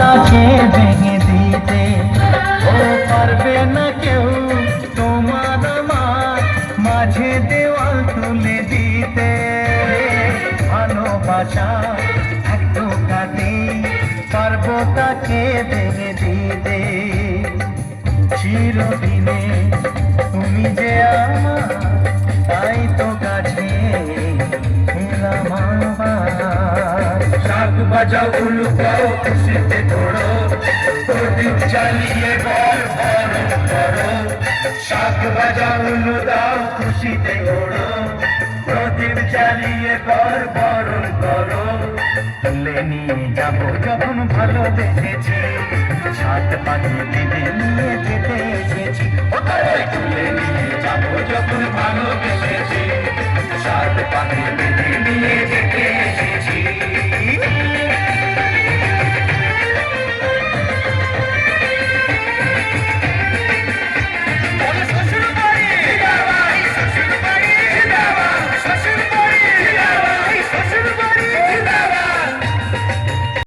তাকে ভেঙে দিতে। ও পারবে না কেউ তোমার আমার মাঝে দেওয়াল তুলে দিতে। ভালোবাসা একটু কাটে পারবো তাকে ভেঙে দিতে। চিরদিনে তুমি যে আমার, তাই তো কাছে এলাম আবার। শাক বাজাও উলুকাও খুশিতে তোড়ো, প্রদীপ জ্বালিয়ে বল বরণ করো। শাক বাজাও উলু দাও খুশিতে ওড়ো, প্রদীপ জ্বালিয়ে বল বরণ করো। তুলে নিয়ে যাবো যখন ভালোবেসেছি, সাত পাখি বেঁধে নিয়ে যেতে এসেছি। তুলে নিয়ে যাবো যখন ভালোবেসেছি, সাত পাখি বেঁধে নিয়ে